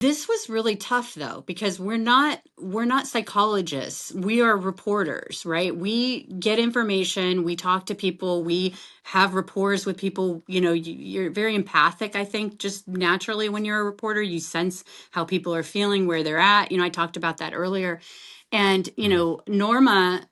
This was really tough though, because we're not psychologists. We are reporters, right? We get information, we talk to people, we have rapport with people. You're very empathic, I think, just naturally when you're a reporter, you sense how people are feeling, where they're at. I talked about that earlier. And, Mm. Norma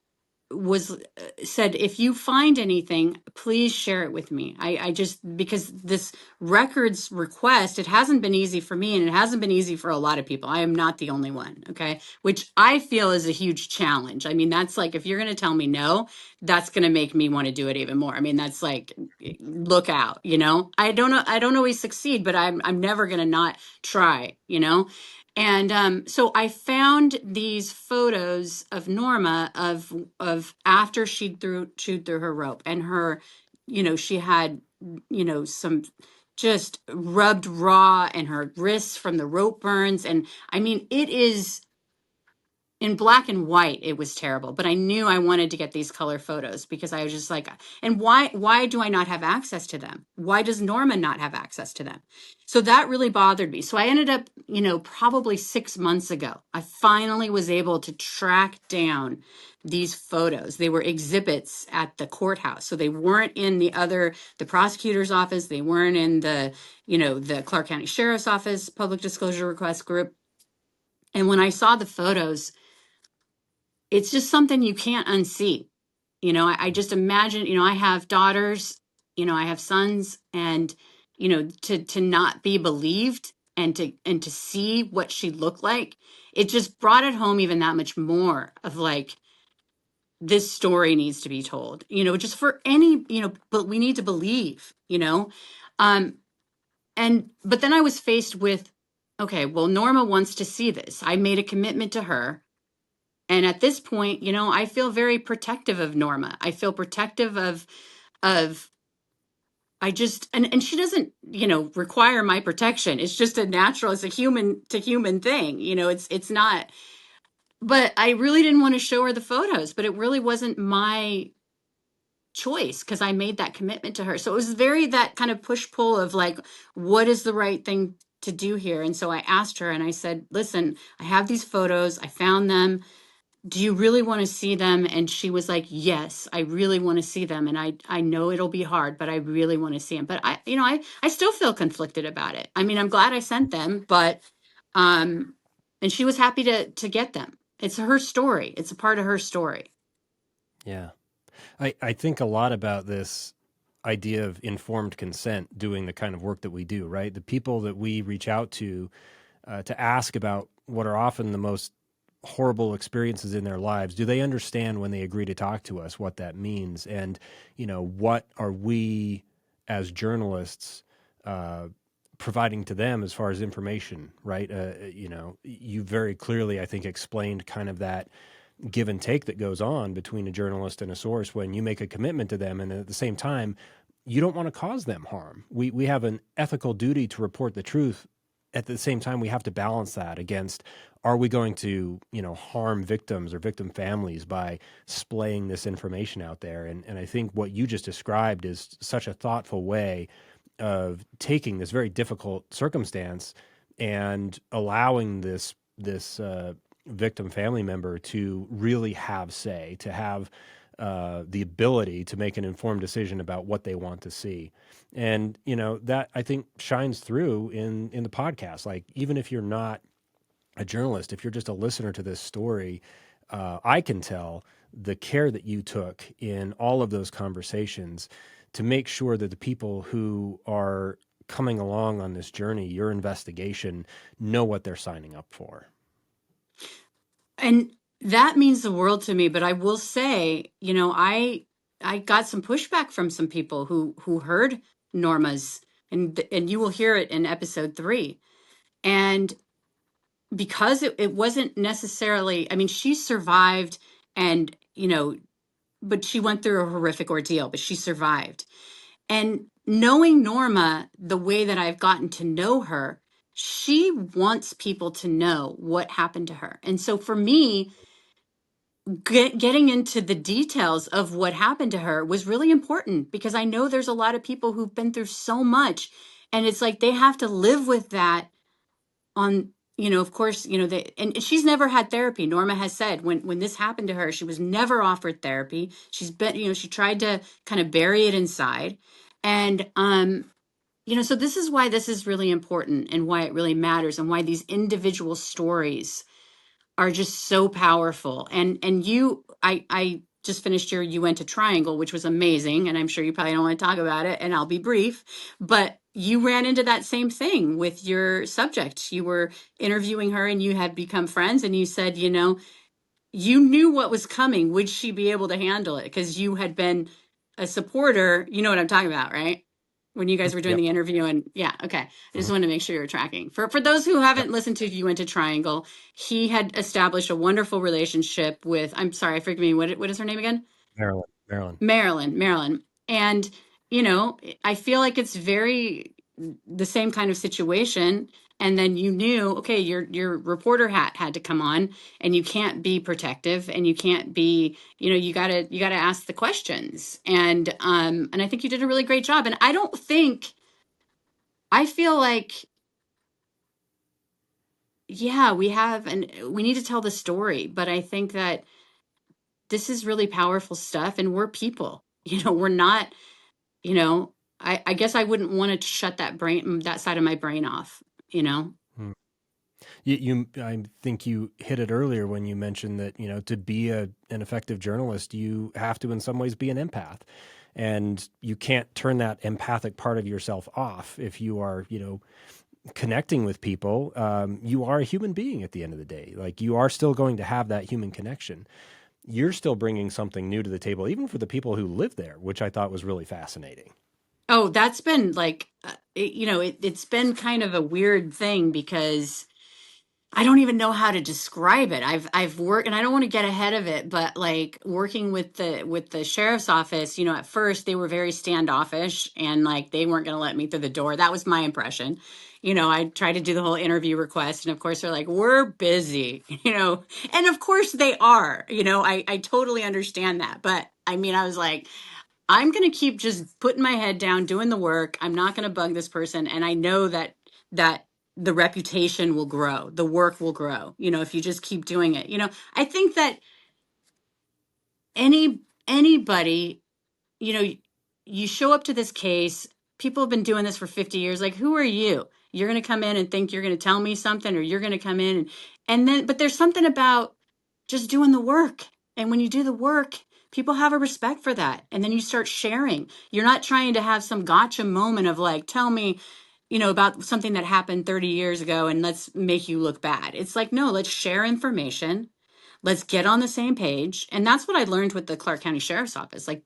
was said, if you find anything, please share it with me. I just, because this records request, it hasn't been easy for me, and it hasn't been easy for a lot of people. I am not the only one. Okay. Which I feel is a huge challenge. I mean, that's like, if you're going to tell me no, that's going to make me want to do it even more. I mean, that's like, look out, I don't always succeed, but I'm never going to not try. And so I found these photos of Norma of after she chewed through her rope, and her, she had, some just rubbed raw, and her wrists from the rope burns. And I mean, it is in black and white. It was terrible, but I knew I wanted to get these color photos, because I was just like, and why do I not have access to them? Why does Norma not have access to them? So that really bothered me. So I ended up, probably 6 months ago, I finally was able to track down these photos. They were exhibits at the courthouse. So they weren't in the prosecutor's office. They weren't in the Clark County Sheriff's Office public disclosure request group. And when I saw the photos, it's just something you can't unsee. I just imagine, I have daughters, I have sons, and, to not be believed, and to see what she looked like, it just brought it home even that much more, of like, this story needs to be told, just for any, but we need to believe. Um, but then I was faced with, okay, well, Norma wants to see this. I made a commitment to her. And at this point, I feel very protective of Norma. I feel protective of I just, and she doesn't, require my protection. It's just a natural, it's a human to human thing. It's not, but I really didn't want to show her the photos, but it really wasn't my choice, because I made that commitment to her. So it was very that kind of push pull of like, what is the right thing to do here? And so I asked her, and I said, listen, I have these photos. I found them. Do you really want to see them? And she was like, yes, I really want to see them. And I know it'll be hard, but I really want to see them. But I still feel conflicted about it. I mean, I'm glad I sent them, but, um, and she was happy to get them. It's her story. It's a part of her story. Yeah. I think a lot about this idea of informed consent, doing the kind of work that we do, right? The people that we reach out to ask about what are often the most horrible experiences in their lives, do they understand when they agree to talk to us what that means? And, what are we as journalists providing to them as far as information, right? You very clearly, I think, explained kind of that give and take that goes on between a journalist and a source when you make a commitment to them, and at the same time you don't want to cause them harm. We have an ethical duty to report the truth. At the same time, we have to balance that against, are we going to harm victims or victim families by splaying this information out there? And I think what you just described is such a thoughtful way of taking this very difficult circumstance and allowing this victim family member to really have say, to have the ability to make an informed decision about what they want to see. And, that I think shines through in the podcast. Like, even if you're not a journalist, if you're just a listener to this story, I can tell the care that you took in all of those conversations to make sure that the people who are coming along on this journey, your investigation, know what they're signing up for. And that means the world to me. But I will say, I got some pushback from some people who heard Norma's, and you will hear it in episode 3. And because it wasn't necessarily, I mean, she survived, and, but she went through a horrific ordeal, but she survived. And knowing Norma the way that I've gotten to know her, she wants people to know what happened to her. And so for me, getting into the details of what happened to her was really important, because I know there's a lot of people who've been through so much, and it's like they have to live with that on of course, and she's never had therapy. Norma has said when this happened to her, she was never offered therapy. She's been, she tried to kind of bury it inside. And, so this is why this is really important and why it really matters and why these individual stories are just so powerful. And I just finished you went to Triangle, which was amazing. And I'm sure you probably don't want to talk about it, and I'll be brief, but you ran into that same thing with your subject. You were interviewing her and you had become friends, and you said, you knew what was coming. Would she be able to handle it? Because you had been a supporter. You know what I'm talking about, right? When you guys were doing Yep. the interview, and yeah, okay. I just Mhm. wanted to make sure you were tracking. For those who Yep. haven't listened to You Went to Triangle, he had established a wonderful relationship with, I'm sorry, forgive me, what is her name again? Marilyn. Marilyn. Marilyn. And, I feel like it's very the same kind of situation. And then you knew, okay, your reporter hat had to come on, and you can't be protective, and you can't be, you gotta ask the questions. And I think you did a really great job. And I feel like, yeah, we need to tell the story, but I think that this is really powerful stuff, and we're people. We're not, you know, I guess I wouldn't want to shut that side of my brain off, you know? Mm. I think you hit it earlier when you mentioned that, to be an effective journalist, you have to in some ways be an empath, and you can't turn that empathic part of yourself off. If you are, connecting with people, you are a human being at the end of the day. Like, you are still going to have that human connection. You're still bringing something new to the table, even for the people who live there, which I thought was really fascinating. Oh, that's been like, it's been kind of a weird thing because I don't even know how to describe it. I've worked, and I don't want to get ahead of it, but like working with the sheriff's office, at first they were very standoffish, and like they weren't going to let me through the door. That was my impression. I tried to do the whole interview request, and of course they're like, "We're busy," and of course they are. I totally understand that, but I mean, I was like, I'm going to keep just putting my head down, doing the work. I'm not going to bug this person. And I know that the reputation will grow, the work will grow, if you just keep doing it. I think that anybody, you know, you show up to this case, people have been doing this for 50 years. Like, who are you? You're going to come in and think you're going to tell me something, or you're going to come in and then, but there's something about just doing the work. And when you do the work, people have a respect for that. And then you start sharing. You're not trying to have some gotcha moment of like, tell me, about something that happened 30 years ago and let's make you look bad. It's like, no, let's share information. Let's get on the same page. And that's what I learned with the Clark County Sheriff's Office. Like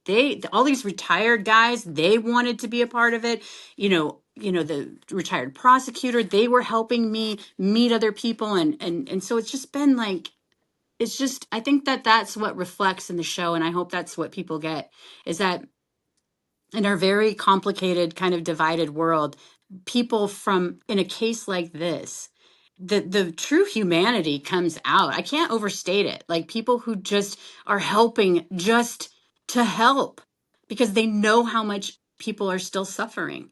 all these retired guys, they wanted to be a part of it. The retired prosecutor, they were helping me meet other people. And so it's just been like, it's just, I think that that's what reflects in the show. And I hope that's what people get, is that in our very complicated, kind of divided world, people from in a case like this, the true humanity comes out. I can't overstate it. Like people who just are helping just to help because they know how much people are still suffering.